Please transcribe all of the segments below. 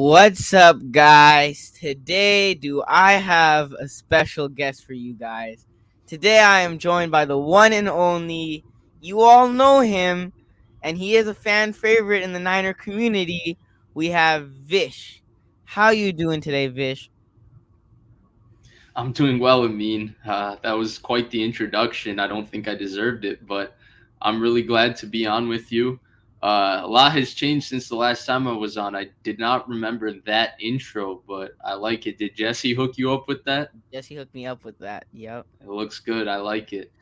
What's up, guys? Today, do I have a special guest for you guys? Today, I am joined by the one and only, you all know him, and he is a fan favorite in the Niner community. We have Vish. How you doing today, Vish? I'm doing well, Amin. That was quite the introduction. I don't think I deserved it, but I'm really glad to be on with you. A lot has changed since the last time I was on. I did not remember that intro, but I like it. Did Jesse hook you up with that? Yes, he hooked me up with that. Yep. It looks good. I like it.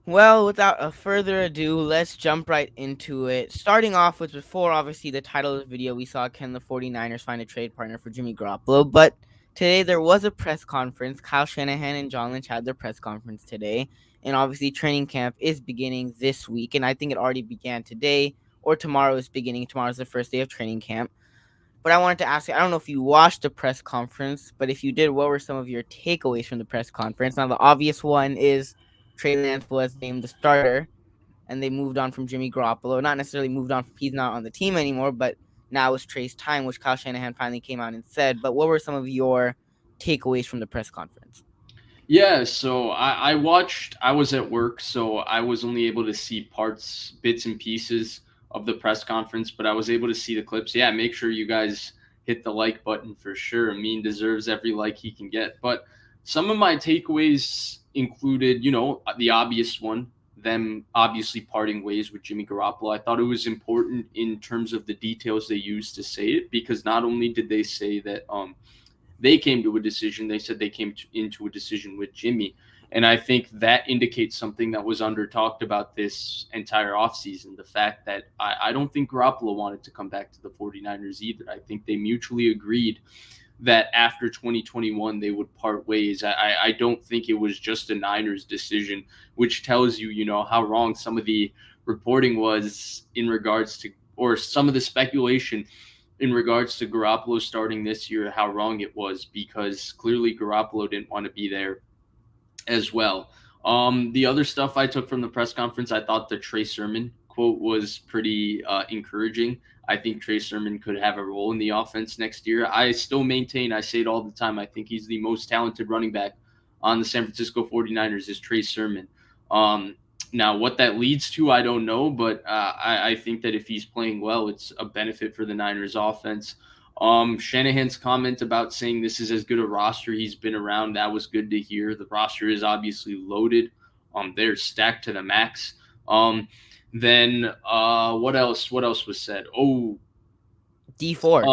Well, without a further ado, let's jump right into it. Starting off with before obviously the title of the video, we saw can the 49ers find a trade partner for Jimmy Garoppolo, but today there was a press conference. Kyle Shanahan and John Lynch had their press conference today, and obviously training camp is beginning this week, and I think it already began today or tomorrow is beginning. Tomorrow's the first day of training camp. But I wanted to ask you, I don't know if you watched the press conference, but if you did, what were some of your takeaways from the press conference? Now, the obvious one is Trey Lance was named the starter, and they moved on from Jimmy Garoppolo. Not necessarily moved on, he's not on the team anymore, but now it's Trey's time, which Kyle Shanahan finally came out and said. But what were some of your takeaways from the press conference? Yeah, so I watched, I was at work, so I was only able to see parts, bits and pieces of the press conference, but I was able to see the clips. Yeah, make sure you guys hit the like button for sure. Amin deserves every like he can get. But some of my takeaways included, the obvious one, them obviously parting ways with Jimmy Garoppolo. I thought it was important in terms of the details they used to say it, because not only did they say that they came to a decision. They said they came into a decision with Jimmy. And I think that indicates something that was under talked about this entire offseason. The fact that I don't think Garoppolo wanted to come back to the 49ers either. I think they mutually agreed that after 2021 they would part ways. I don't think it was just a Niners decision, which tells you, how wrong some of the reporting was in regards to, or some of the speculation in regards to Garoppolo starting this year, how wrong it was, because clearly Garoppolo didn't want to be there as well. The other stuff I took from the press conference, I thought the Trey Sermon quote was pretty encouraging. I think Trey Sermon could have a role in the offense next year. I still maintain, I say it all the time, I think he's the most talented running back on the San Francisco 49ers is Trey Sermon. Now, what that leads to, I don't know, but I think that if he's playing well, it's a benefit for the Niners offense. Shanahan's comment about saying this is as good a roster he's been around, that was good to hear. The roster is obviously loaded. They're stacked to the max. Then what else? What else was said? D Ford.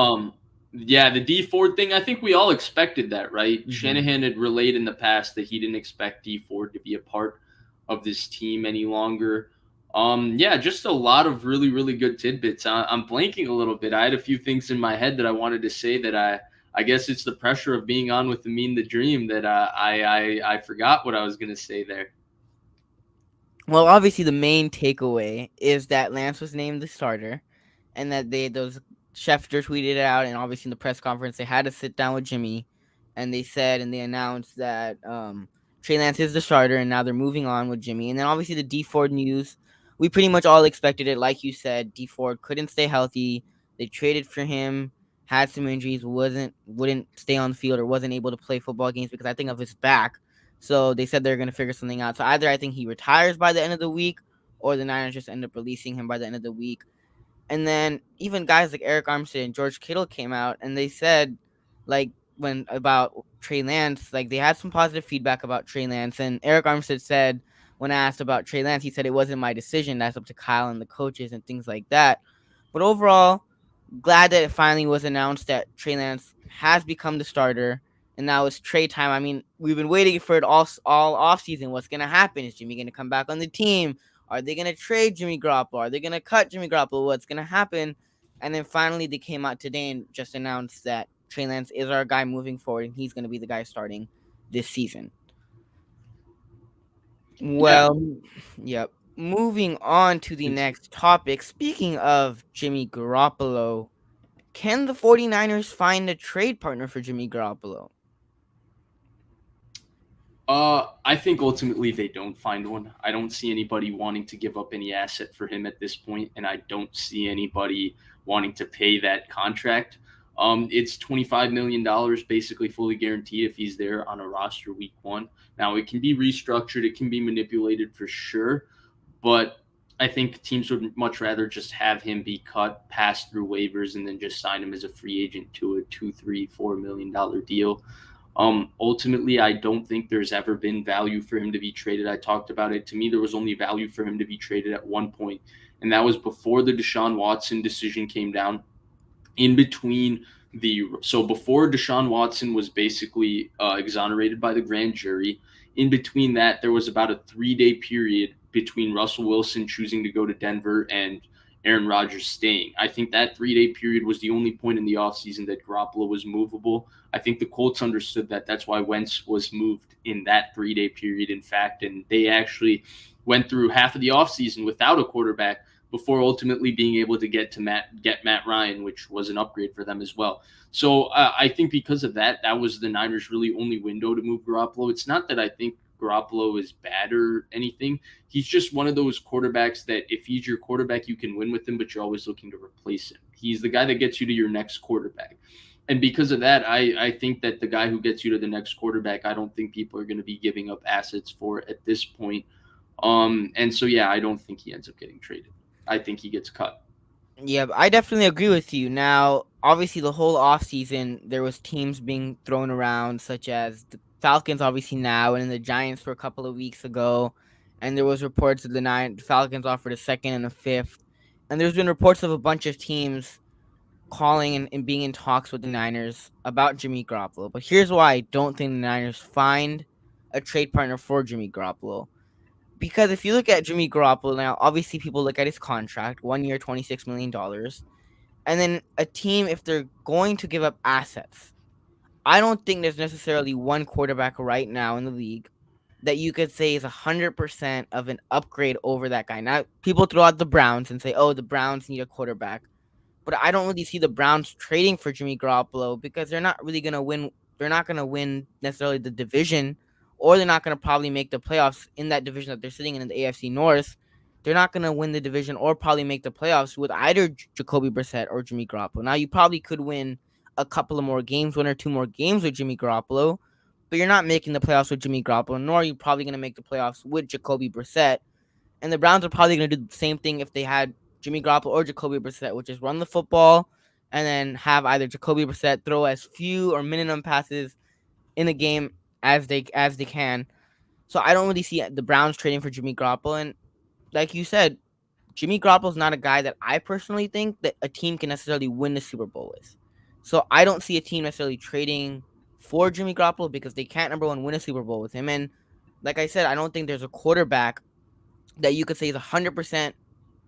Yeah, the D Ford thing. I think we all expected that, right? Mm-hmm. Shanahan had relayed in the past that he didn't expect D Ford to be a part of this team any longer. Yeah, just a lot of really, really good tidbits. I'm blanking a little bit. I had a few things in my head that I wanted to say that I guess it's the pressure of being on with Amin the Dream that I forgot what I was gonna say there. Well, obviously the main takeaway is that Lance was named the starter, and that those Schefter tweeted it out, and obviously in the press conference they had to sit down with Jimmy, and they said and they announced that Trey Lance is the starter, and now they're moving on with Jimmy. And then obviously the D Ford news, we pretty much all expected it. Like you said, D Ford couldn't stay healthy. They traded for him, had some injuries, wouldn't stay on the field or wasn't able to play football games because I think of his back. So they said they're going to figure something out. So either I think he retires by the end of the week, or the Niners just end up releasing him by the end of the week. And then even guys like Eric Armstead and George Kittle came out and they said, like, when about Trey Lance, like they had some positive feedback about Trey Lance. And Eric Armstead said, when asked about Trey Lance, he said it wasn't my decision. That's up to Kyle and the coaches and things like that. But overall, glad that it finally was announced that Trey Lance has become the starter, and now it's Trey time. I mean, we've been waiting for it all off season. What's gonna happen? Is Jimmy gonna come back on the team? Are they gonna trade Jimmy Garoppolo? Are they gonna cut Jimmy Garoppolo? What's gonna happen? And then finally, they came out today and just announced that Trey Lance is our guy moving forward, and he's gonna be the guy starting this season. Yeah, Well, yep. Moving on to the it's next topic. Speaking of Jimmy Garoppolo, can the 49ers find a trade partner for Jimmy Garoppolo? I think ultimately they don't find one. I don't see anybody wanting to give up any asset for him at this point, and I don't see anybody wanting to pay that contract. It's $25 million, basically fully guaranteed if he's there on a roster week 1. Now it can be restructured, it can be manipulated for sure, but I think teams would much rather just have him be cut, pass through waivers, and then just sign him as a free agent to a two, three, $4 million deal. Ultimately, I don't think there's ever been value for him to be traded. I talked about it. To me, there was only value for him to be traded at one point, and that was before the Deshaun Watson decision came down. In between before Deshaun Watson was basically exonerated by the grand jury, in between that there was about a 3-day period between Russell Wilson choosing to go to Denver and Aaron Rodgers staying. I think that 3-day period was the only point in the offseason that Garoppolo was movable. I think the Colts understood that. That's why Wentz was moved in that 3-day period, in fact, and they actually went through half of the offseason without a quarterback before ultimately being able to get Matt Ryan, which was an upgrade for them as well. So I think because of that, that was the Niners' really only window to move Garoppolo. It's not that I think Garoppolo is bad or anything. He's just one of those quarterbacks that if he's your quarterback, you can win with him, but you're always looking to replace him. He's the guy that gets you to your next quarterback. And because of that, I think that the guy who gets you to the next quarterback, I don't think people are going to be giving up assets for at this point. And so, yeah, I don't think he ends up getting traded. I think he gets cut. Yeah, I definitely agree with you. Now, obviously, the whole offseason, there was teams being thrown around, such as the Falcons, obviously now, and then the Giants for a couple of weeks ago. And there was reports that the Falcons offered a second and a fifth. And there's been reports of a bunch of teams calling and being in talks with the Niners about Jimmy Garoppolo. But here's why I don't think the Niners find a trade partner for Jimmy Garoppolo. Because if you look at Jimmy Garoppolo now, obviously people look at his contract, 1 year, $26 million, and then a team, if they're going to give up assets, I don't think there's necessarily one quarterback right now in the league that you could say is 100% of an upgrade over that guy. Now, people throw out the Browns and say, "Oh, the Browns need a quarterback," but I don't really see the Browns trading for Jimmy Garoppolo because they're not really gonna win. They're not gonna win necessarily the division, or they're not gonna probably make the playoffs in that division that they're sitting in the AFC North. They're not gonna win the division or probably make the playoffs with either Jacoby Brissett or Jimmy Garoppolo. Now you probably could win a couple of more games, 1 or 2 more games with Jimmy Garoppolo, but you're not making the playoffs with Jimmy Garoppolo, nor are you probably gonna make the playoffs with Jacoby Brissett. And the Browns are probably going to do the same thing if they had Jimmy Garoppolo or Jacoby Brissett, which is run the football and then have either Jacoby Brissett throw as few or minimum passes in a game as they can. So I don't really see the Browns trading for Jimmy Garoppolo. And like you said, Jimmy Garoppolo is not a guy that I personally think that a team can necessarily win the Super Bowl with. So I don't see a team necessarily trading for Jimmy Garoppolo because they can't, number one, win a Super Bowl with him. And like I said, I don't think there's a quarterback that you could say is 100%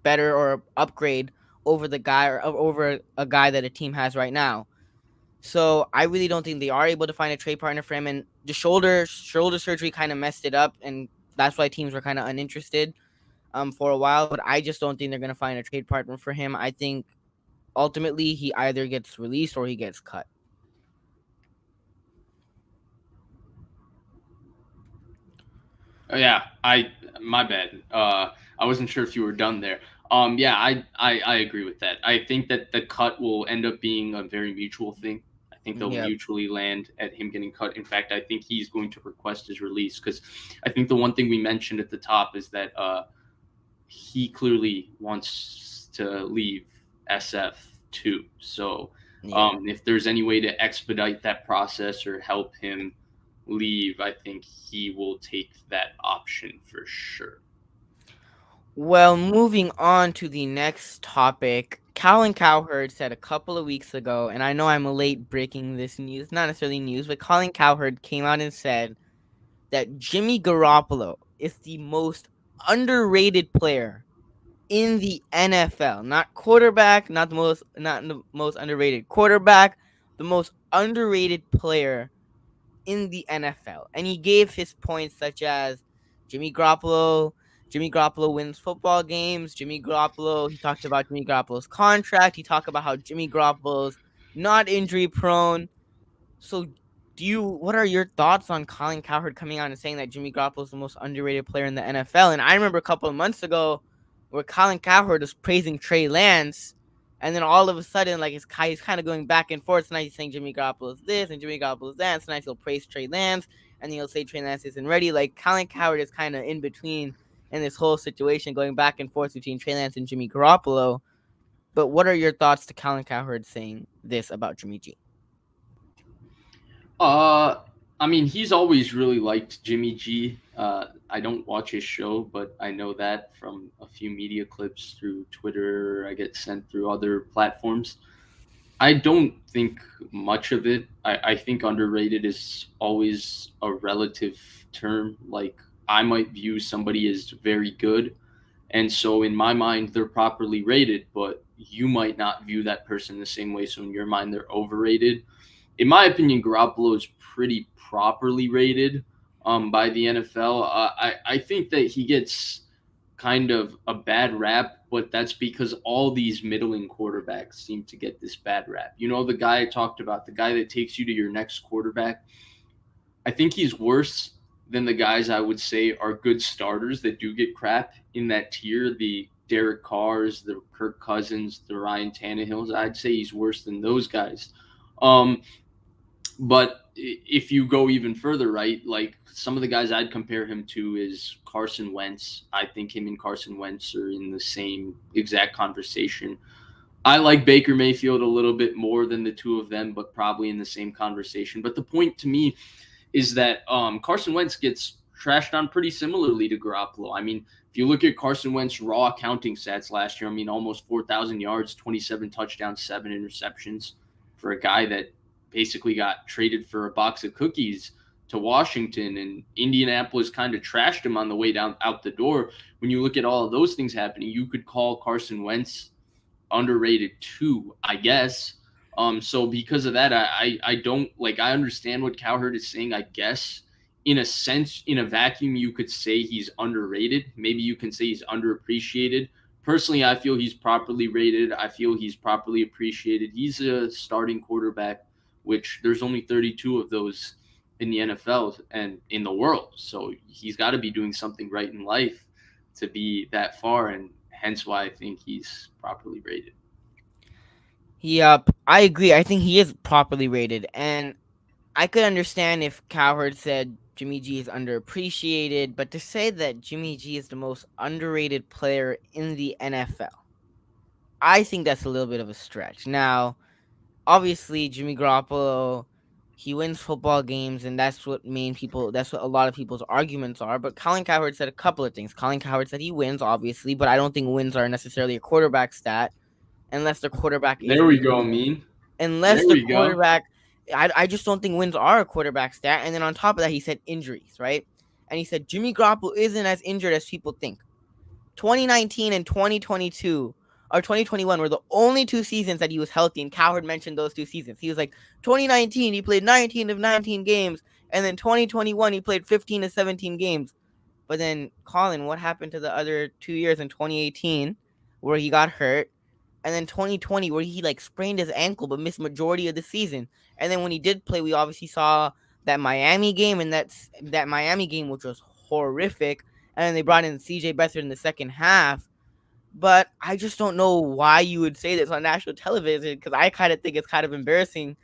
better or upgrade over the guy or over a guy that a team has right now. So I really don't think they are able to find a trade partner for him. And the shoulder surgery kind of messed it up, and that's why teams were kind of uninterested for a while. But I just don't think they're gonna find a trade partner for him. I think ultimately he either gets released or he gets cut. Oh, yeah, my bad. I wasn't sure if you were done there. Yeah, I agree with that. I think that the cut will end up being a very mutual thing. I think they'll Yeah. mutually land at him getting cut. In fact, I think he's going to request his release because I think the one thing we mentioned at the top is that he clearly wants to leave SF too. So Yeah. if there's any way to expedite that process or help him leave, I think he will take that option for sure. Well, moving on to the next topic, Colin Cowherd said a couple of weeks ago, and I know I'm late breaking this news, not necessarily news, but Colin Cowherd came out and said that Jimmy Garoppolo is the most underrated player in the NFL. Not quarterback, not the most underrated quarterback, the most underrated player in the NFL. And he gave his points such as Jimmy Garoppolo. Jimmy Garoppolo wins football games. Jimmy Garoppolo, he talked about Jimmy Garoppolo's contract. He talked about how Jimmy Garoppolo's not injury prone. So, what are your thoughts on Colin Cowherd coming out and saying that Jimmy Garoppolo is the most underrated player in the NFL? And I remember a couple of months ago where Colin Cowherd was praising Trey Lance, And then all of a sudden, like he's kind of going back and forth. Tonight he's saying Jimmy Garoppolo's this and Jimmy Garoppolo's that. And tonight he'll praise Trey Lance, and then he'll say Trey Lance isn't ready. Like Colin Cowherd is kind of in between in this whole situation, going back and forth between Trey Lance and Jimmy Garoppolo. But what are your thoughts to Colin Cowherd saying this about Jimmy G? Uh, I mean, he's always really liked Jimmy G. I don't watch his show, but I know that from a few media clips through Twitter. I get sent through other platforms. I don't think much of it. I think underrated is always a relative term. Like, I might view somebody as very good, and so in my mind, they're properly rated, but you might not view that person the same way. So in your mind, they're overrated. In my opinion, Garoppolo is pretty properly rated by the NFL. I think that he gets kind of a bad rap, but that's because all these middling quarterbacks seem to get this bad rap. You know, the guy I talked about, the guy that takes you to your next quarterback, I think he's worse than the guys I would say are good starters that do get crap in that tier. The Derek Carrs, the Kirk Cousins, the Ryan Tannehills. I'd say he's worse than those guys. Um, but if you go even further, right, like some of the guys I'd compare him to is Carson Wentz. I think him and Carson Wentz are in the same exact conversation. I like Baker Mayfield a little bit more than the two of them, but probably in the same conversation. But the point to me is that Carson Wentz gets trashed on pretty similarly to Garoppolo. I mean, if you look at Carson Wentz raw counting stats last year, I mean, almost 4,000 yards, 27 touchdowns, 7 interceptions for a guy that basically got traded for a box of cookies to Washington, and Indianapolis kind of trashed him on the way down out the door. When you look at all of those things happening, you could call Carson Wentz underrated too, I guess. So because of that, I don't like. I understand what Cowherd is saying. I guess in a sense, in a vacuum, you could say he's underrated. Maybe you can say he's underappreciated. Personally, I feel he's properly rated. I feel he's properly appreciated. He's a starting quarterback, which there's only 32 of those in the NFL and in the world. So he's got to be doing something right in life to be that far, and hence why I think he's properly rated. Yep, I agree. I think he is properly rated, and I could understand if Cowherd said Jimmy G is underappreciated, but to say that Jimmy G is the most underrated player in the NFL, I think that's a little bit of a stretch. Now, obviously, Jimmy Garoppolo, he wins football games, and that's what a lot of people's arguments are. But Colin Cowherd said a couple of things. Colin Cowherd said he wins, obviously, but I don't think wins are necessarily a quarterback stat unless the quarterback There isn't we go, Amin. unless There the we go. quarterback. I just don't think wins are a quarterback stat. And then on top of that, he said injuries, right? And he said Jimmy Garoppolo isn't as injured as people think. 2019 and 2022 or 2021 were the only two seasons that he was healthy, and Cowherd mentioned those two seasons. He was like 2019 he played 19 of 19 games, and then 2021 he played 15 to 17 games. But then Colin, what happened to the other 2 years in 2018 where he got hurt, and then 2020 where he like sprained his ankle but missed majority of the season. And then when he did play, we obviously saw that Miami game, and that Miami game which was horrific. And then they brought in CJ Beathard in the second half. But I just don't know why you would say this on national television, because I kind of think it's kind of embarrassing,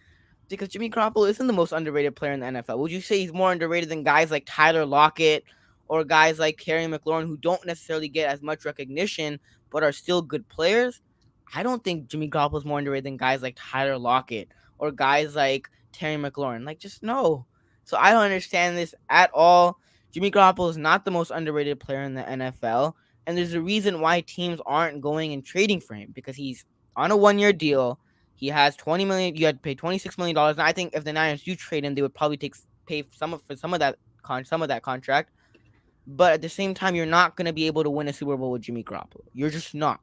because Jimmy Garoppolo isn't the most underrated player in the NFL. Would you say he's more underrated than guys like Tyler Lockett or guys like Kerry McLaurin, who don't necessarily get as much recognition but are still good players? I don't think Jimmy Garoppolo is more underrated than guys like Tyler Lockett or guys like Terry McLaurin. Like, just no. So I don't understand this at all. Jimmy Garoppolo is not the most underrated player in the NFL, and there's a reason why teams aren't going and trading for him, because he's on a 1 year deal. He has 20 million. You had to pay $26 million, and I think if the Niners do trade him, they would probably pay some of that contract. But at the same time, you're not going to be able to win a Super Bowl with Jimmy Garoppolo. You're just not.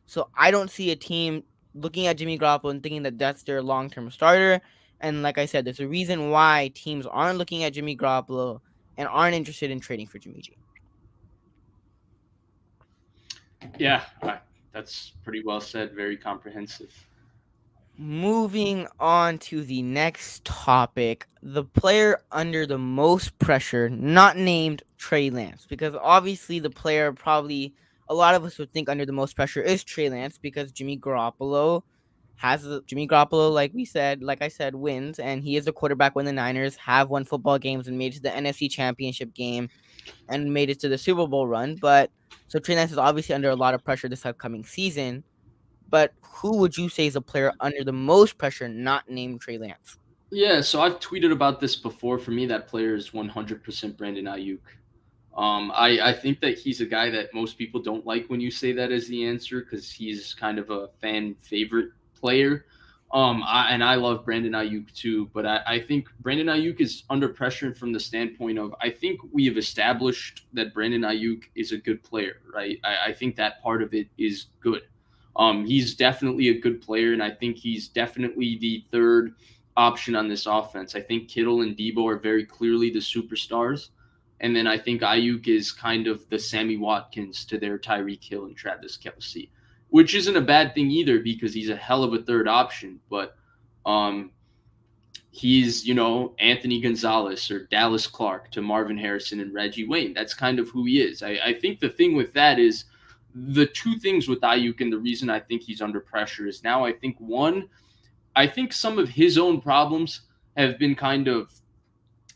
So I don't see a team looking at Jimmy Garoppolo and thinking that that's their long term starter. And like I said, there's a reason why teams aren't looking at Jimmy Garoppolo and aren't interested in trading for Jimmy G. Yeah, that's pretty well said. Very comprehensive. Moving on to the next topic, the player under the most pressure, not named Trey Lance, because obviously the player probably a lot of us would think under the most pressure is Trey Lance because Jimmy Garoppolo, like I said, wins, and he is the quarterback when the Niners have won football games and made it to the NFC Championship game and made it to the Super Bowl run. But so Trey Lance is obviously under a lot of pressure this upcoming season. But who would you say is a player under the most pressure not named Trey Lance? Yeah, so I've tweeted about this before. For me, that player is 100% Brandon Ayuk. I think that he's a guy that most people don't like when you say that as the answer because he's kind of a fan favorite player. And I love Brandon Ayuk too, but I think Brandon Ayuk is under pressure from the standpoint of I think we have established that Brandon Ayuk is a good player, right? I think that part of it is good. He's definitely a good player, and I think he's definitely the third option on this offense. I think Kittle and Debo are very clearly the superstars. And then I think Ayuk is kind of the Sammy Watkins to their Tyreek Hill and Travis Kelce, which isn't a bad thing either because he's a hell of a third option. But um, he's, Anthony Gonzalez or Dallas Clark to Marvin Harrison and Reggie Wayne. That's kind of who he is. I think the thing with that is the two things with Ayuk and the reason I think he's under pressure is now I think one, I think some of his own problems have been kind of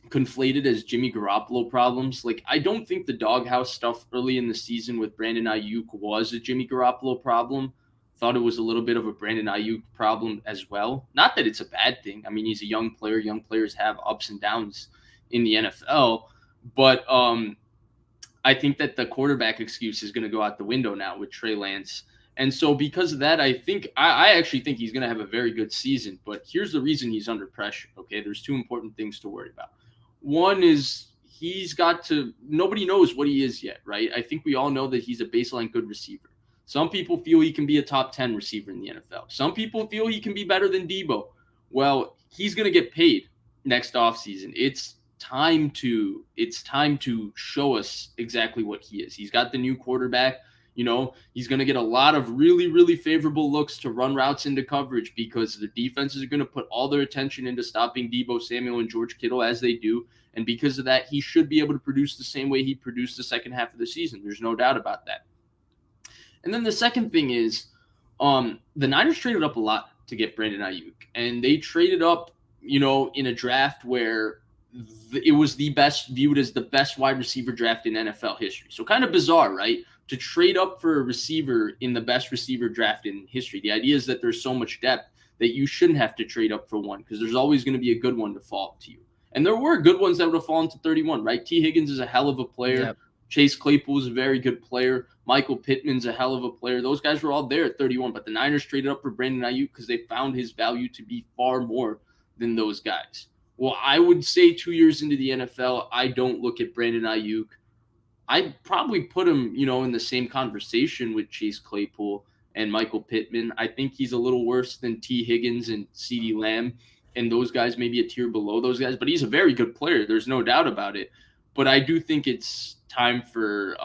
conflated as Jimmy Garoppolo problems. Like, I don't think the doghouse stuff early in the season with Brandon Ayuk was a Jimmy Garoppolo problem. Thought it was a little bit of a Brandon Ayuk problem as well. Not that it's a bad thing. I mean, he's a young player. Young players have ups and downs in the NFL. But I think that the quarterback excuse is going to go out the window now with Trey Lance. And so because of that, I actually think he's going to have a very good season. But here's the reason he's under pressure. Okay, there's two important things to worry about. One is nobody knows what he is yet, right? I think we all know that he's a baseline good receiver. Some people feel he can be a top 10 receiver in the NFL. Some people feel he can be better than Debo. Well, he's going to get paid next offseason. It's time to show us exactly what he is. He's got the new quarterback. He's going to get a lot of really, really favorable looks to run routes into coverage because the defenses are going to put all their attention into stopping Debo Samuel and George Kittle as they do. And because of that, he should be able to produce the same way he produced the second half of the season. There's no doubt about that. And then the second thing is the Niners traded up a lot to get Brandon Ayuk. And they traded up, in a draft where it was viewed as the best wide receiver draft in NFL history. So kind of bizarre, right? To trade up for a receiver in the best receiver draft in history. The idea is that there's so much depth that you shouldn't have to trade up for one because there's always going to be a good one to fall to you. And there were good ones that would have fallen to 31, right? T. Higgins is a hell of a player. Yep. Chase Claypool is a very good player. Michael Pittman's a hell of a player. Those guys were all there at 31, but the Niners traded up for Brandon Ayuk because they found his value to be far more than those guys. Well, I would say 2 years into the NFL, I don't look at Brandon Ayuk. I'd probably put him, in the same conversation with Chase Claypool and Michael Pittman. I think he's a little worse than T. Higgins and CeeDee Lamb, and those guys maybe a tier below those guys. But he's a very good player. There's no doubt about it. But I do think it's time for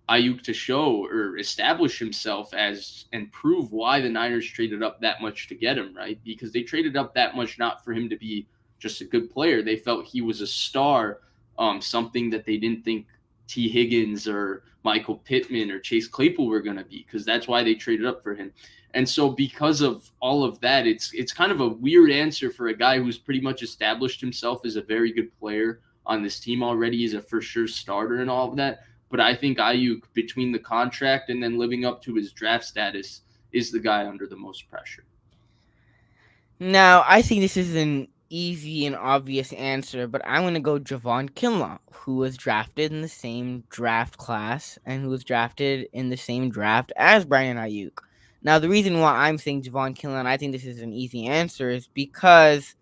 Ayuk to show or establish himself and prove why the Niners traded up that much to get him, right? Because they traded up that much not for him to be just a good player. They felt he was a star, something that they didn't think T. Higgins or Michael Pittman or Chase Claypool were going to be, because that's why they traded up for him. And so because of all of that, it's kind of a weird answer for a guy who's pretty much established himself as a very good player on this team already. He's a for sure starter and all of that. But I think Ayuk, between the contract and then living up to his draft status, is the guy under the most pressure. Now, I think this is an easy and obvious answer, but I'm going to go Javon Kinlaw, who was drafted in the same draft class and who was drafted in the same draft as Brandon Ayuk. Now, the reason why I'm saying Javon Kinlaw, and I think this is an easy answer, is because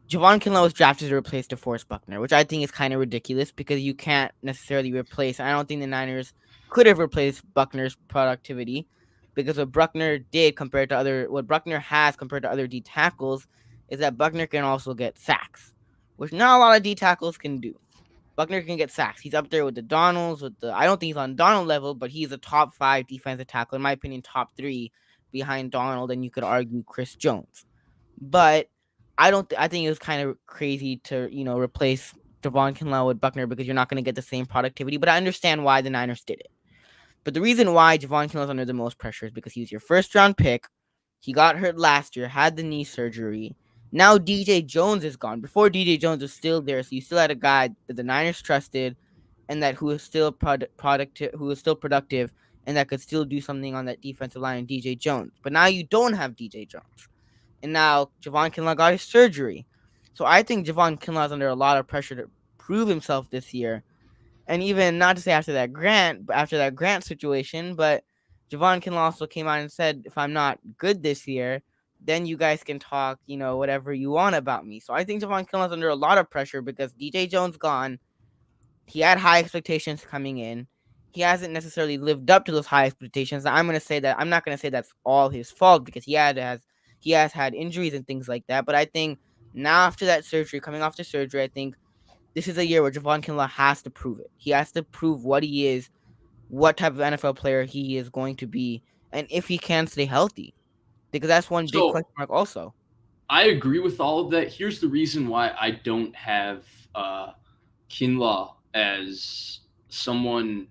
Javon Kinlaw was drafted to replace DeForest Buckner, which I think is kind of ridiculous because you can't necessarily replace. I don't think the Niners could have replaced Buckner's productivity because what Buckner has compared to other D tackles is that Buckner can also get sacks, which not a lot of D tackles can do. Buckner can get sacks. He's up there with the Donalds. I don't think he's on Donald level, but he's a top 5 defensive tackle, in my opinion, top 3 behind Donald, and you could argue Chris Jones. But I think it was kind of crazy to replace Javon Kinlaw with Buckner because you're not going to get the same productivity. But I understand why the Niners did it. But the reason why Javon Kinlaw is under the most pressure is because he was your first round pick. He got hurt last year, had the knee surgery. Now DJ Jones is gone. Before DJ Jones was still there, so you still had a guy that the Niners trusted and that who is still productive, who is still productive, and that could still do something on that defensive line. DJ Jones, but now you don't have DJ Jones, and now Javon Kinlaw got his surgery. So I think Javon Kinlaw is under a lot of pressure to prove himself this year, and even not to say after that Grant situation, but Javon Kinlaw also came out and said, if I'm not good this year, then you guys can talk, whatever you want about me. So I think Javon Kinlaw's under a lot of pressure because DJ Jones gone. He had high expectations coming in. He hasn't necessarily lived up to those high expectations. I'm not gonna say that's all his fault because he has had injuries and things like that. But I think now after that surgery, coming off the surgery, I think this is a year where Javon Kinlaw has to prove it. He has to prove what he is, what type of NFL player he is going to be, and if he can stay healthy. Because that's one big So question mark also. I agree with all of that. Here's the reason why I don't have Kinlaw as someone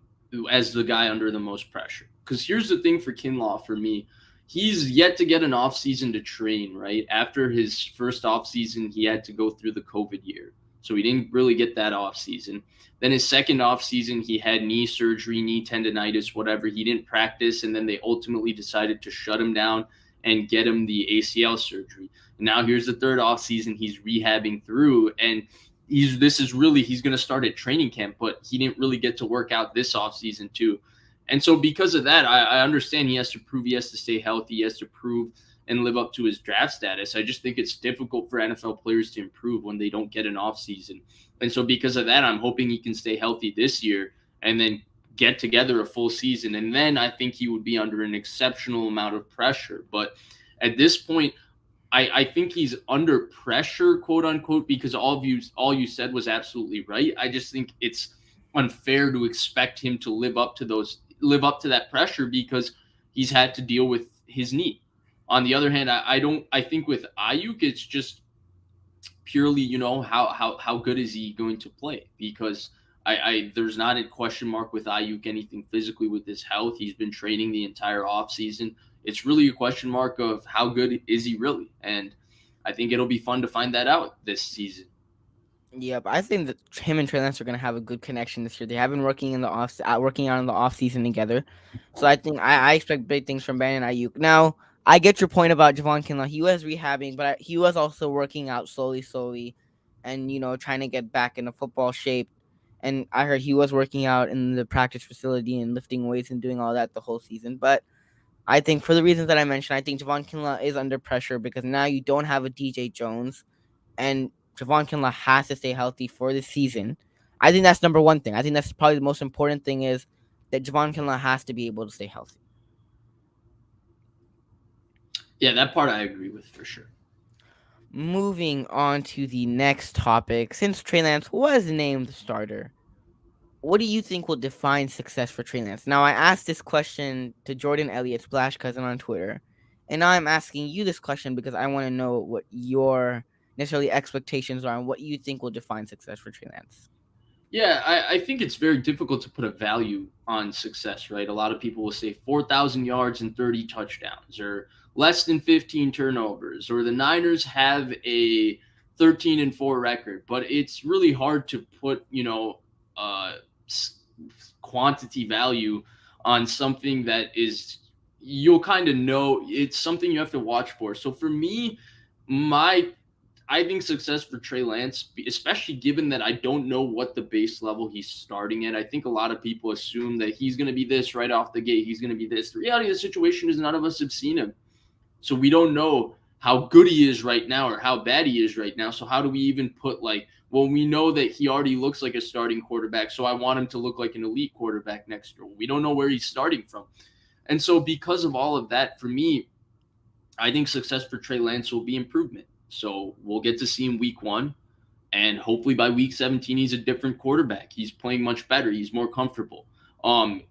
as the guy under the most pressure. Because here's the thing for Kinlaw for me. He's yet to get an offseason to train, right? After his first offseason, he had to go through the COVID year. So he didn't really get that offseason. Then his second offseason, he had knee surgery, knee tendonitis, whatever. He didn't practice, and then they ultimately decided to shut him down and get him the ACL surgery. And now here's the third offseason he's rehabbing through, and he's going to start at training camp, but he didn't really get to work out this offseason too. And so because of that, I understand he has to prove he has to stay healthy, he has to prove and live up to his draft status. I just think it's difficult for NFL players to improve when they don't get an offseason. And so because of that, I'm hoping he can stay healthy this year and then get together a full season. And then I think he would be under an exceptional amount of pressure. But at this point, I think he's under pressure, quote unquote, because all you said was absolutely right. I just think it's unfair to expect him to live up to that pressure because he's had to deal with his knee. On the other hand, I think with Ayuk, it's just purely, how good is he going to play? Because there's not a question mark with Ayuk anything physically with his health. He's been training the entire offseason. It's really a question mark of how good is he really? And I think it'll be fun to find that out this season. Yeah, but I think that him and Trey Lance are gonna have a good connection this year. They have been working out in the off season together, so I think I expect big things from Brandon Ayuk. Now, I get your point about Javon Kinlaw. He was rehabbing, but he was also working out slowly, and trying to get back into football shape. And I heard he was working out in the practice facility and lifting weights and doing all that the whole season. But I think for the reasons that I mentioned, I think Javon Kinlaw is under pressure because now you don't have a DJ Jones and Javon Kinlaw has to stay healthy for the season. I think that's number one thing. I think that's probably the most important thing is that Javon Kinlaw has to be able to stay healthy. Yeah, that part I agree with for sure. Moving on to the next topic, since Trey Lance was named the starter, what do you think will define success for Trey Lance? Now, I asked this question to Jordan Elliott, Splash Cousin on Twitter, and now I'm asking you this question because I want to know what your necessarily expectations are and what you think will define success for Trey Lance. Yeah, I think it's very difficult to put a value on success, right? A lot of people will say 4,000 yards and 30 touchdowns, or less than 15 turnovers, or the Niners have a 13-4 record. But it's really hard to put, uh, quantity value on something that is you'll kind of know it's something you have to watch for. So for me, my I think success for Trey Lance, especially given that I don't know what the base level he's starting at. I think a lot of people assume that he's going to be this right off the gate. He's going to be this. The reality of the situation is none of us have seen him. So we don't know how good he is right now or how bad he is right now. So how do we even put well, we know that he already looks like a starting quarterback. So I want him to look like an elite quarterback next year. We don't know where he's starting from. And so because of all of that, for me, I think success for Trey Lance will be improvement. So we'll get to see him week 1. And hopefully by week 17, he's a different quarterback. He's playing much better. He's more comfortable.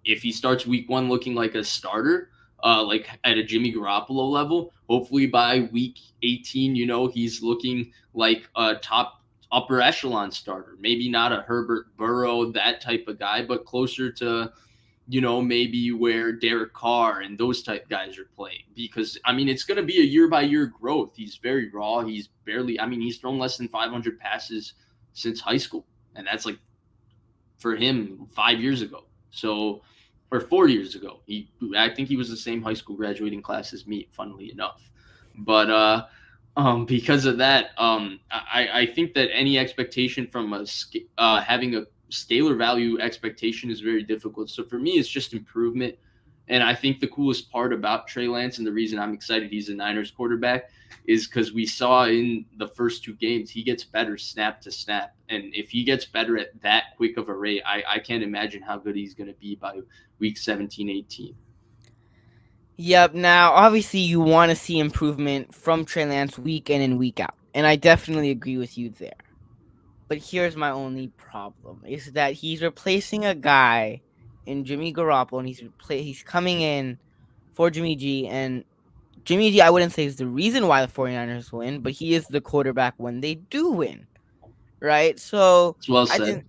If he starts week 1 looking like a starter, like at a Jimmy Garoppolo level, hopefully by week 18, he's looking like a top upper echelon starter. Maybe not a Herbert Burrow, that type of guy, but closer to maybe where Derek Carr and those type guys are playing. Because, I mean, it's going to be a year by year growth. He's very raw. He's thrown less than 500 passes since high school. And that's like for him 5 years ago. So, or 4 years ago. I think he was the same high school graduating class as me, funnily enough. But, because of that, I think that any expectation from having a scalar value expectation is very difficult. So for me, it's just improvement. And I think the coolest part about Trey Lance and the reason I'm excited he's a Niners quarterback is because we saw in the first two games he gets better snap to snap. And if he gets better at that quick of a rate, I can't imagine how good he's going to be by week 17, 18. Yep. Now, obviously, you want to see improvement from Trey Lance week in and week out, and I definitely agree with you there. But here's my only problem: is that he's replacing a guy in Jimmy Garoppolo, and he's coming in for Jimmy G. And Jimmy G, I wouldn't say is the reason why the 49ers win, but he is the quarterback when they do win, right? So It's well I said. think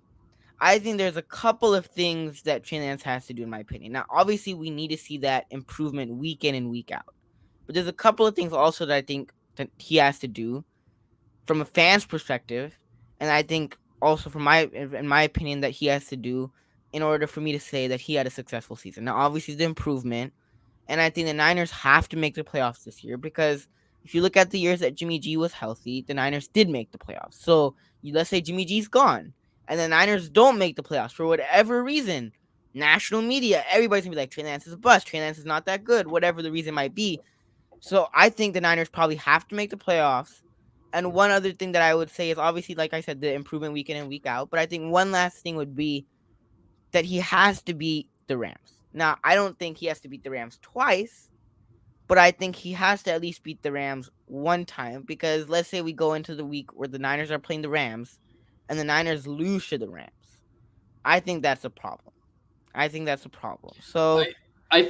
I think there's a couple of things that Trey Lance has to do, in my opinion. Now, obviously, we need to see that improvement week in and week out. But there's a couple of things also that I think that he has to do from a fan's perspective, and I think also in my opinion, that he has to do in order for me to say that he had a successful season. Now, obviously, the improvement, and I think the Niners have to make the playoffs this year because if you look at the years that Jimmy G was healthy, the Niners did make the playoffs. So let's say Jimmy G's gone, and the Niners don't make the playoffs for whatever reason. National media, everybody's gonna be like, Trey Lance is a bust. Trey Lance is not that good, whatever the reason might be. So I think the Niners probably have to make the playoffs. And one other thing that I would say is obviously, like I said, the improvement week in and week out. But I think one last thing would be that he has to beat the Rams. Now, I don't think he has to beat the Rams twice, but I think he has to at least beat the Rams one time because let's say we go into the week where the Niners are playing the Rams and the Niners lose to the Rams. I think that's a problem. I think that's a problem. So, I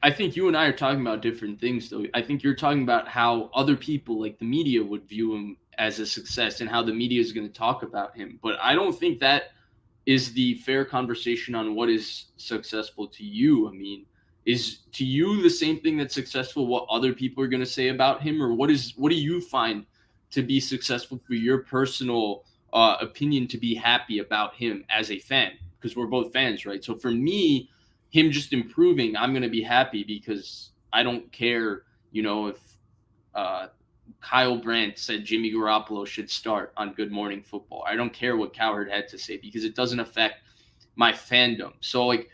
I think you and I are talking about different things though. I think you're talking about how other people like the media would view him as a success and how the media is going to talk about him. But I don't think that is the fair conversation on what is successful to you. I mean, is to you the same thing that's successful what other people are going to say about him, or what do you find to be successful for your personal opinion to be happy about him as a fan? Because we're both fans, right? So for me, him just improving, I'm going to be happy because I don't care, if uh, Kyle Brandt said Jimmy Garoppolo should start on Good Morning Football. I don't care what Cowherd had to say because it doesn't affect my fandom. So, like,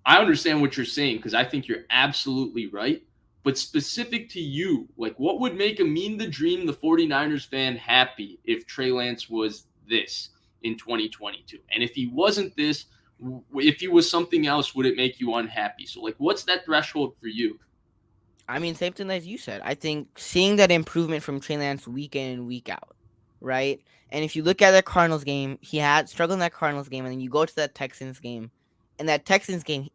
I understand what you're saying because I think you're absolutely right. But specific to you, like, what would make Amin the Dream, the 49ers fan, happy if Trey Lance was this in 2022? And if he wasn't this, if he was something else, would it make you unhappy? So, like, what's that threshold for you? I mean, same thing as you said. I think seeing that improvement from Trey Lance week in and week out, right? And if you look at that Cardinals game, he had struggled in that Cardinals game, and then you go to that Texans game. In that Texans game,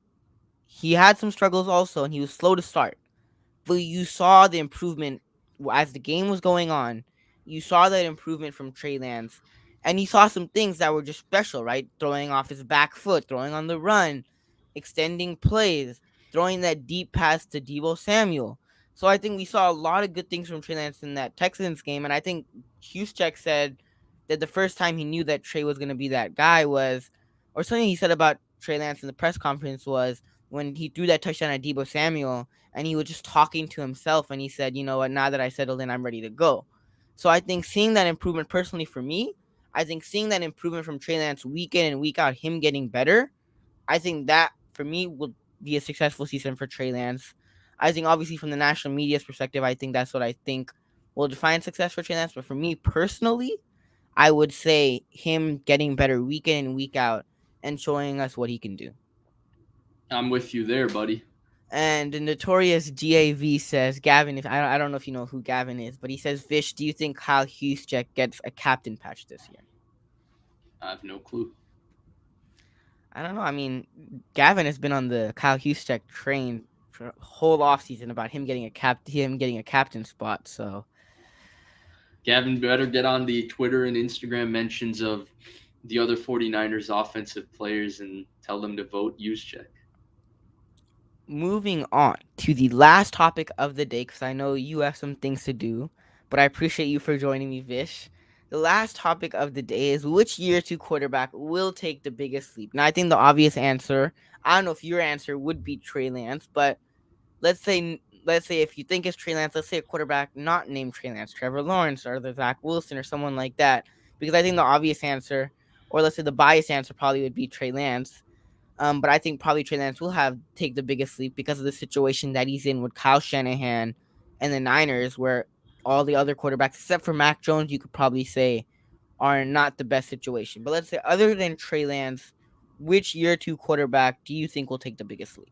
he had some struggles also, and he was slow to start. But you saw the improvement as the game was going on. You saw that improvement from Trey Lance, and you saw some things that were just special, right? Throwing off his back foot, throwing on the run, extending plays, throwing that deep pass to Deebo Samuel. So I think we saw a lot of good things from Trey Lance in that Texans game, and I think Huschek said that the first time he knew that Trey was going to be that guy was, or something he said about Trey Lance in the press conference was when he threw that touchdown at Deebo Samuel and he was just talking to himself and he said, you know what, now that I settled in, I'm ready to go. So I think seeing that improvement personally for me, I think seeing that improvement from Trey Lance week in and week out, him getting better, I think that for me will be a successful season for Trey Lance. I think obviously from the national media's perspective, I think that's what I think will define success for Trey Lance. But for me personally, I would say him getting better week in and week out and showing us what he can do. I'm with you there, buddy. And the notorious GAV says, Gavin, if I don't know if you know who Gavin is, but he says, Vish, do you think Kyle Juszczyk gets a captain patch this year? I have no clue. I don't know. I mean, Gavin has been on the Kyle Juszczyk train for a whole offseason about him getting a captain spot. So Gavin better get on the Twitter and Instagram mentions of the other 49ers offensive players and tell them to vote use check. moving on to the last topic of the day, because I know you have some things to do, but I appreciate you for joining me, Vish. The last topic of the day is which year two quarterback will take the biggest leap. Now, I think the obvious answer, I don't know if your answer would be Trey Lance, but let's say if you think it's Trey Lance, let's say a quarterback not named Trey Lance, Trevor Lawrence or the Zach Wilson or someone like that, because I think the obvious answer, or let's say the biased answer, probably would be Trey Lance. But I think probably Trey Lance will have take the biggest leap because of the situation that he's in with Kyle Shanahan and the Niners, where all the other quarterbacks, except for Mac Jones, you could probably say are not the best situation. But let's say other than Trey Lance, which year two quarterback do you think will take the biggest leap?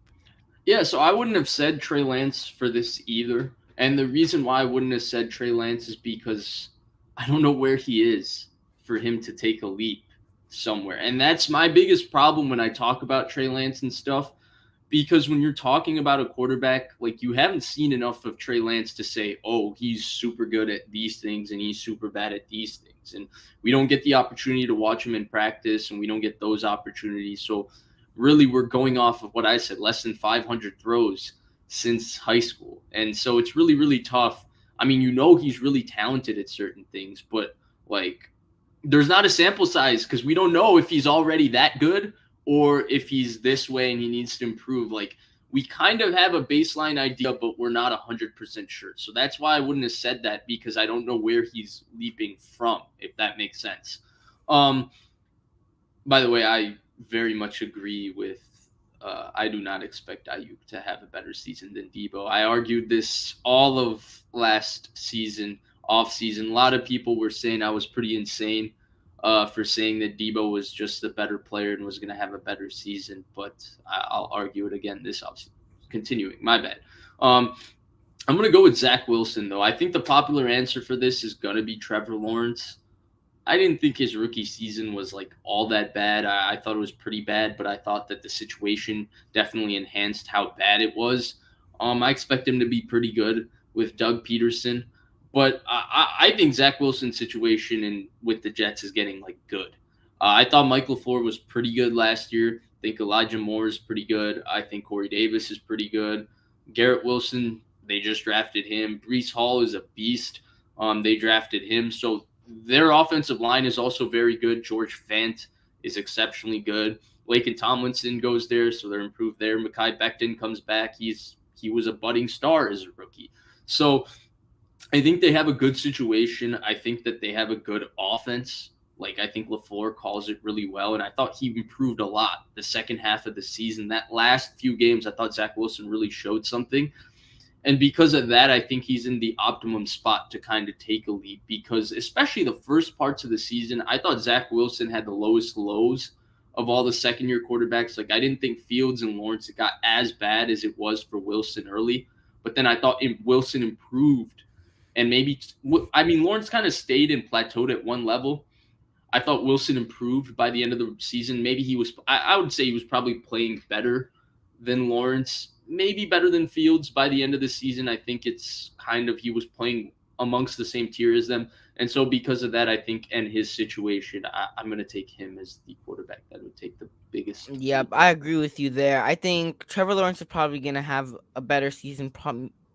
Yeah, so I wouldn't have said Trey Lance for this either. And the reason why I wouldn't have said Trey Lance is because I don't know where he is for him to take a leap somewhere. And that's my biggest problem when I talk about Trey Lance and stuff. Because when you're talking about a quarterback, like you haven't seen enough of Trey Lance to say, oh, he's super good at these things and he's super bad at these things. And we don't get the opportunity to watch him in practice and we don't get those opportunities. So really we're going off of what I said, less than 500 throws since high school. And so it's really, really tough. I mean, he's really talented at certain things, but like there's not a sample size because we don't know if he's already that good or if he's this way and he needs to improve. Like we kind of have a baseline idea, but we're not 100% sure. So that's why I wouldn't have said that because I don't know where he's leaping from, if that makes sense. Um, by the way, I very much agree with. I do not expect Ayuk to have a better season than Debo. I argued this all of last season, off season. A lot of people were saying I was pretty insane for saying that Debo was just a better player and was going to have a better season. But I'll argue it again this offseason. Continuing, my bad. Um, I'm going to go with Zach Wilson, though. I think the popular answer for this is going to be Trevor Lawrence. I didn't think his rookie season was like all that bad. I thought it was pretty bad, but I thought that the situation definitely enhanced how bad it was. I expect him to be pretty good with Doug Peterson, but I think Zach Wilson's situation and with the Jets is getting like good. I thought Michael LaFleur was pretty good last year. I think Elijah Moore is pretty good. I think Corey Davis is pretty good. Garrett Wilson, they just drafted him. Brees Hall is a beast. They drafted him, so their offensive line is also very good. George Fant is exceptionally good. Laken Tomlinson goes there, so they're improved there. Mekhi Becton comes back. He was a budding star as a rookie. So I think they have a good situation. I think that they have a good offense. Like I think LaFleur calls it really well, and I thought he improved a lot the second half of the season. That last few games, I thought Zach Wilson really showed something. And because of that, I think he's in the optimum spot to kind of take a leap because, especially the first parts of the season, I thought Zach Wilson had the lowest lows of all the second year quarterbacks. Like, I didn't think Fields and Lawrence got as bad as it was for Wilson early. But then I thought Wilson improved. And maybe, I mean, Lawrence kind of stayed and plateaued at one level. I thought Wilson improved by the end of the season. Maybe I would say he was probably playing better than Lawrence, maybe better than Fields by the end of the season. I think it's kind of he was playing amongst the same tier as them. And so because of that, I think, and his situation, I'm going to take him as the quarterback that would take the biggest Yep, leap. I agree with you there. I think Trevor Lawrence is probably going to have a better season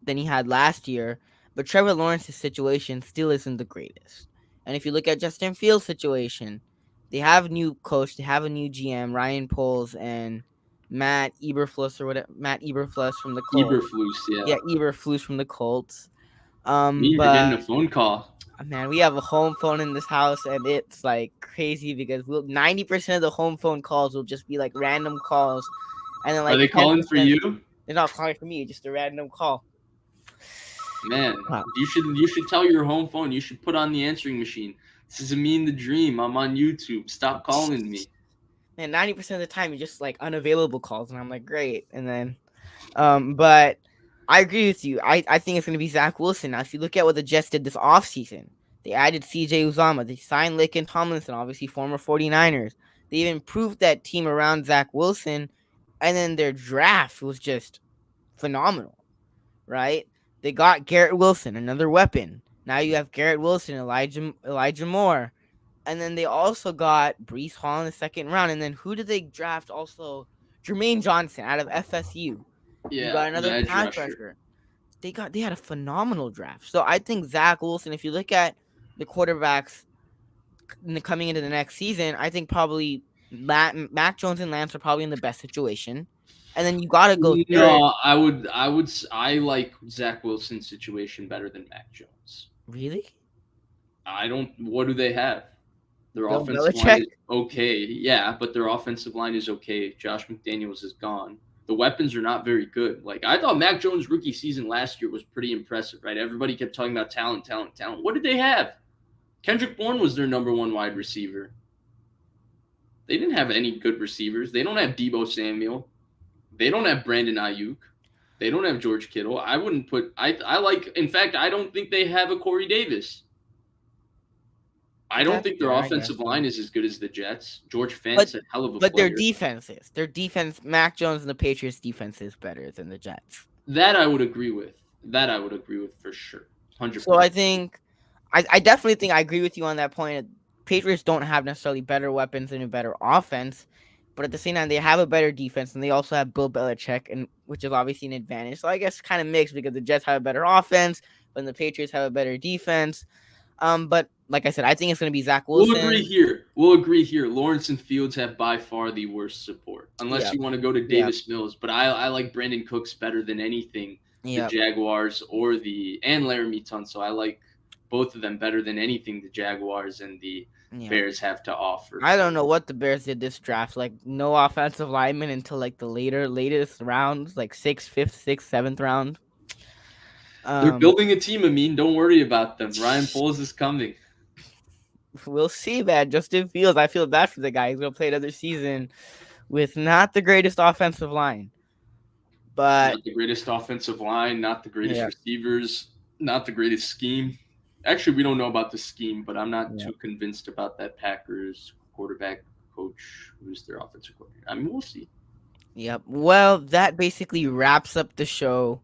than he had last year, but Trevor Lawrence's situation still isn't the greatest. And if you look at Justin Fields' situation, they have a new coach, they have a new GM, Ryan Poles and Matt Eberflus from the Colts. Eberflus, Yeah, yeah. Eberflus from the Colts. Me, you're But getting a phone call. man, we have a home phone in this house, and it's like crazy because 90% of the home phone calls will just be like random calls, and then Are like they ten calling for percent you? they're not calling for me, just a random call. Man, Wow. you should tell your home phone. You should put on the answering machine. This is Amin the Dream. I'm on YouTube. Stop calling me. Man, 90% of the time, it's just like unavailable calls, and I'm like, great. And then, but I agree with you. I think it's gonna be Zach Wilson. Now, if you look at what the Jets did this offseason, they added CJ Uzama, they signed Laken Tomlinson, obviously former 49ers. They've improved that team around Zach Wilson, and then their draft was just phenomenal, right? They got Garrett Wilson, another weapon. Now you have Garrett Wilson, Elijah Moore, and then they also got Brees Hall in the second round. And then who did they draft also? Jermaine Johnson out of FSU. You Yeah, got an another edge pass rusher. rusher. They had a phenomenal draft. So I think Zach Wilson, if you look at the quarterbacks coming into the next season, I think probably Mac Jones and Lance are probably in the best situation. And then you got to go third. No, I like Zach Wilson's situation better than Mac Jones. Really? I don't. What do they have? Their Bill offensive line Belichick? is okay, yeah, but their offensive line is okay. Josh McDaniels is gone. The weapons are not very good. Like I thought Mac Jones' rookie season last year was pretty impressive, right? Everybody kept talking about talent, talent, talent. What did they have? Kendrick Bourne was their number one wide receiver. They didn't have any good receivers. They don't have Debo Samuel. They don't have Brandon Ayuk. They don't have George Kittle. I wouldn't put. I like. In fact, I don't think they have a Corey Davis. I don't That's think their fair, I guess. offensive line is as good as the Jets. George But Fant's a hell of a but their player. defenses, Mac Jones and the Patriots defense is better than the Jets. That I would agree with. That I would agree with for sure. 100%. So I think I definitely think I agree with you on that point. Patriots don't have necessarily better weapons and a better offense, but at the same time they have a better defense and they also have Bill Belichick, and which is obviously an advantage. So I guess kind of mixed because the Jets have a better offense, but the Patriots have a better defense. But like I said, I think it's going to be Zach We'll agree Wilson. here. We'll agree here. Lawrence and Fields have by far the worst support, unless Yep. you want to go to Yep. Davis Mills. But I like Brandon Cooks better than anything the Yep. Jaguars or and Laramie Tunsil. I like both of them better than anything the Jaguars and the Yep. Bears have to offer. I don't know what the Bears did this draft. Like no offensive lineman until like the latest rounds, like sixth, fifth, sixth, seventh round. They're Um, building a team, Amin. Don't worry about them. Ryan Poles is coming. we'll see, man. Justin Fields, I feel bad for the guy. He's gonna play another season with not the greatest offensive line, but Not the greatest offensive line, not the greatest yeah, receivers, not the greatest scheme. Actually, we don't know about the scheme, but I'm not yeah. too convinced about that Packers quarterback coach who's their offensive coordinator. I mean, we'll see. Yep. Well, that basically wraps up the show.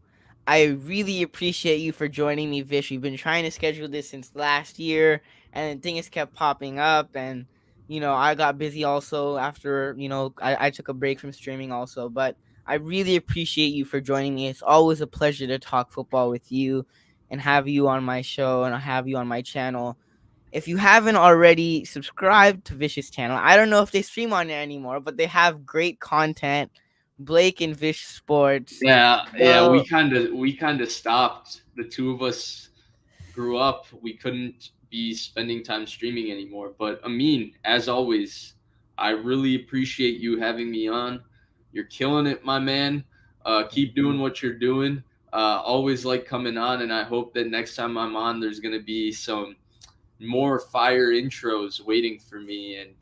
I really appreciate you for joining me, Vish. We've been trying to schedule this since last year, and things kept popping up. And I got busy also after I took a break from streaming also. But I really appreciate you for joining me. It's always a pleasure to talk football with you, and have you on my show, and I have you on my channel. If you haven't already subscribed to Vish's channel, I don't know if they stream on there anymore, but they have great content. Blake and Vish Sports. Yeah. We Go. kind of stopped. The two of us grew up. We couldn't be spending time streaming anymore. But Amin, as always, I really appreciate you having me on. You're killing it, my man. Keep doing what you're doing. Always like coming on, and I hope that next time I'm on, there's gonna be some more fire intros waiting for me. And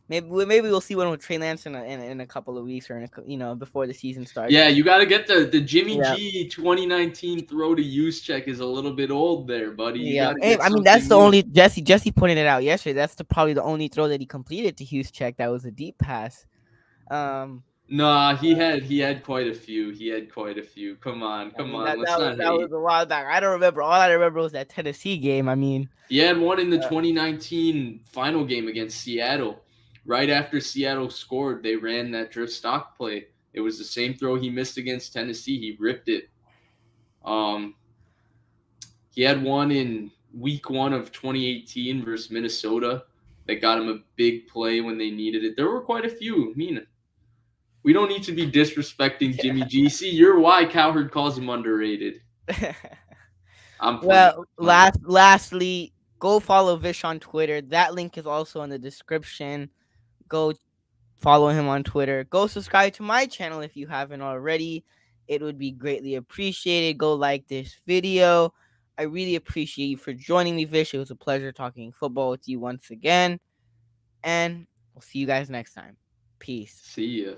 Maybe we'll see one with Trey Lance in a couple of weeks or before the season starts. yeah, you got to get the Jimmy Yeah. G 2019 throw to use check is a little bit old there, buddy. You Yeah. got to Hey, get I mean that's something the new. only Jesse pointed it out yesterday. That's probably the only throw that he completed to Hughes check that was a deep pass. Um Nah, he had quite a few. He had quite a few. Come on, I come mean on. that Let's that was not that was hate. a while back. I don't remember. All I remember was that Tennessee game. I mean, He had one in the uh, 2019 final game against Seattle. Right after Seattle scored, they ran that drift stock play. It was the same throw he missed against Tennessee. He ripped it. Um, he had one in week 1 of 2018 versus Minnesota that got him a big play when they needed it. There were quite a few. I mean, we don't need to be disrespecting Jimmy G. See, you're why Cowherd calls him underrated. I'm playing. well, Playing. lastly, go follow Vish on Twitter. That link is also in the description. Go follow him on Twitter. Go subscribe to my channel if you haven't already. It would be greatly appreciated. Go like this video. I really appreciate you for joining me, Vish. It was a pleasure talking football with you once again. And we'll see you guys next time. Peace. See ya.